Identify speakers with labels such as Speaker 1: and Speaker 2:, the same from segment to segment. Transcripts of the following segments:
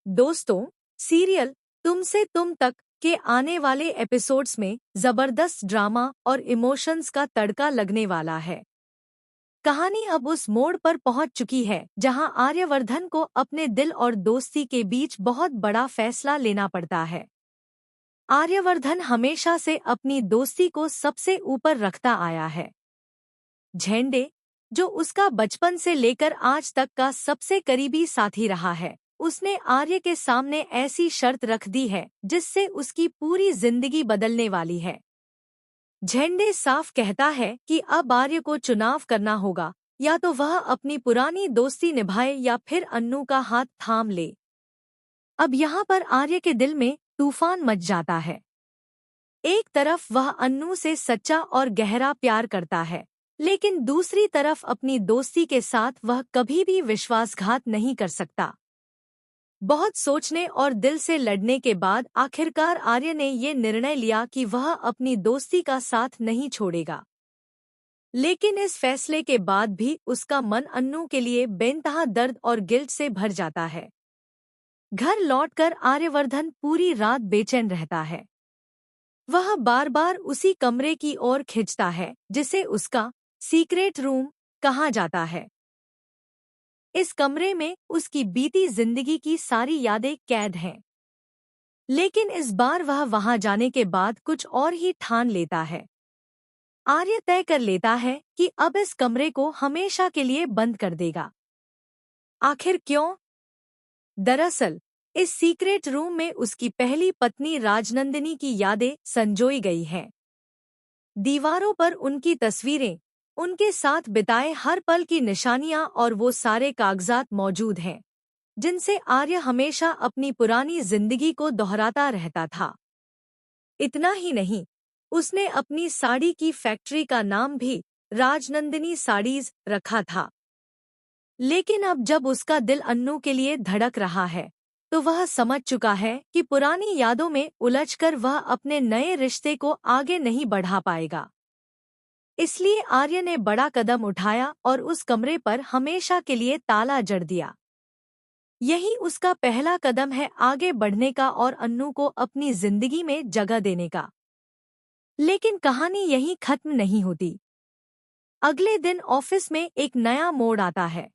Speaker 1: दोस्तों, सीरियल तुम से तुम तक के आने वाले एपिसोड्स में जबरदस्त ड्रामा और इमोशंस का तड़का लगने वाला है। कहानी अब उस मोड़ पर पहुंच चुकी है जहां आर्यवर्धन को अपने दिल और दोस्ती के बीच बहुत बड़ा फैसला लेना पड़ता है। आर्यवर्धन हमेशा से अपनी दोस्ती को सबसे ऊपर रखता आया है। झेंडे, जो उसका बचपन से लेकर आज तक का सबसे करीबी साथी रहा है, उसने आर्य के सामने ऐसी शर्त रख दी है जिससे उसकी पूरी जिंदगी बदलने वाली है। झेंडे साफ कहता है कि अब आर्य को चुनाव करना होगा, या तो वह अपनी पुरानी दोस्ती निभाए या फिर अन्नू का हाथ थाम ले। अब यहाँ पर आर्य के दिल में तूफान मच जाता है। एक तरफ वह अन्नू से सच्चा और गहरा प्यार करता है, लेकिन दूसरी तरफ अपनी दोस्ती के साथ वह कभी भी विश्वासघात नहीं कर सकता। बहुत सोचने और दिल से लड़ने के बाद आखिरकार आर्य ने ये निर्णय लिया कि वह अपनी दोस्ती का साथ नहीं छोड़ेगा। लेकिन इस फैसले के बाद भी उसका मन अन्नू के लिए बेइंतहा दर्द और गिल्ट से भर जाता है। घर लौटकर आर्यवर्धन पूरी रात बेचैन रहता है। वह बार बार उसी कमरे की ओर खिंचता है जिसे उसका सीक्रेट रूम कहा जाता है। इस कमरे में उसकी बीती जिंदगी की सारी यादें कैद हैं। लेकिन इस बार वह वहां जाने के बाद कुछ और ही ठान लेता है। आर्य तय कर लेता है कि अब इस कमरे को हमेशा के लिए बंद कर देगा। आखिर क्यों? दरअसल इस सीक्रेट रूम में उसकी पहली पत्नी राजनंदिनी की यादें संजोई गई हैं। दीवारों पर उनकी तस्वीरें, उनके साथ बिताए हर पल की निशानियां और वो सारे कागजात मौजूद हैं जिनसे आर्य हमेशा अपनी पुरानी जिंदगी को दोहराता रहता था। इतना ही नहीं, उसने अपनी साड़ी की फैक्ट्री का नाम भी राजनंदिनी साड़ीज रखा था। लेकिन अब जब उसका दिल अन्नू के लिए धड़क रहा है, तो वह समझ चुका है कि पुरानी यादों में उलझकर वह अपने नए रिश्ते को आगे नहीं बढ़ा पाएगा। इसलिए आर्य ने बड़ा कदम उठाया और उस कमरे पर हमेशा के लिए ताला जड़ दिया। यही उसका पहला कदम है आगे बढ़ने का और अन्नू को अपनी जिंदगी में जगह देने का। लेकिन कहानी यहीं खत्म नहीं होती। अगले दिन ऑफिस में एक नया मोड़ आता है।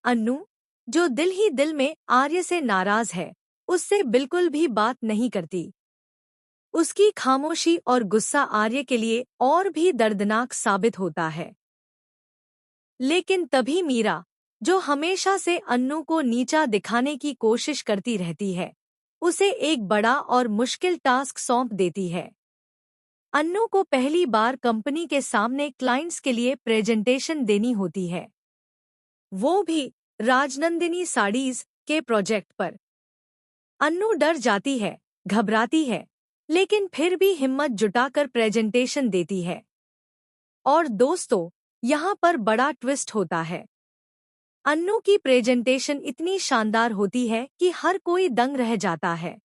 Speaker 1: अन्नू, जो दिल ही दिल में आर्य से नाराज है, उससे बिल्कुल भी बात नहीं करती। उसकी खामोशी और गुस्सा आर्य के लिए और भी दर्दनाक साबित होता है। लेकिन तभी मीरा, जो हमेशा से अन्नू को नीचा दिखाने की कोशिश करती रहती है, उसे एक बड़ा और मुश्किल टास्क सौंप देती है। अन्नू को पहली बार कंपनी के सामने क्लाइंट्स के लिए प्रेजेंटेशन देनी होती है, वो भी राजनंदिनी साड़ीज के प्रोजेक्ट पर। अन्नू डर जाती है, घबराती है, लेकिन फिर भी हिम्मत जुटाकर प्रेजेंटेशन देती है। और दोस्तों, यहाँ पर बड़ा ट्विस्ट होता है। अन्नू की प्रेजेंटेशन इतनी शानदार होती है कि हर कोई दंग रह जाता है।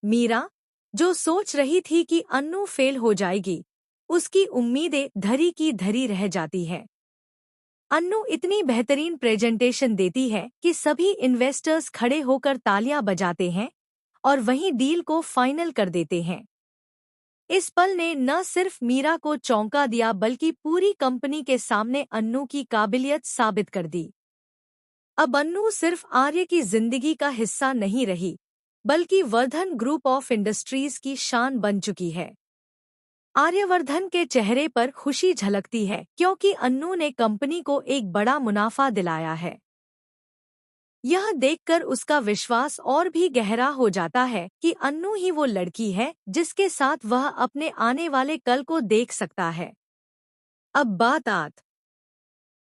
Speaker 1: मीरा, जो सोच रही थी कि अन्नू फेल हो जाएगी, उसकी उम्मीदें धरी की धरी रह जाती है। अन्नू इतनी बेहतरीन प्रेजेंटेशन देती है कि सभी इन्वेस्टर्स खड़े होकर तालियां बजाते हैं और वहीं डील को फाइनल कर देते हैं। इस पल ने न सिर्फ मीरा को चौंका दिया बल्कि पूरी कंपनी के सामने अन्नू की काबिलियत साबित कर दी। अब अन्नू सिर्फ आर्य की जिंदगी का हिस्सा नहीं रही, बल्कि वर्धन ग्रुप ऑफ इंडस्ट्रीज की शान बन चुकी है। आर्यवर्धन के चेहरे पर खुशी झलकती है क्योंकि अन्नू ने कंपनी को एक बड़ा मुनाफा दिलाया है। यह देखकर उसका विश्वास और भी गहरा हो जाता है कि अन्नू ही वो लड़की है जिसके साथ वह अपने आने वाले कल को देख सकता है। अब बात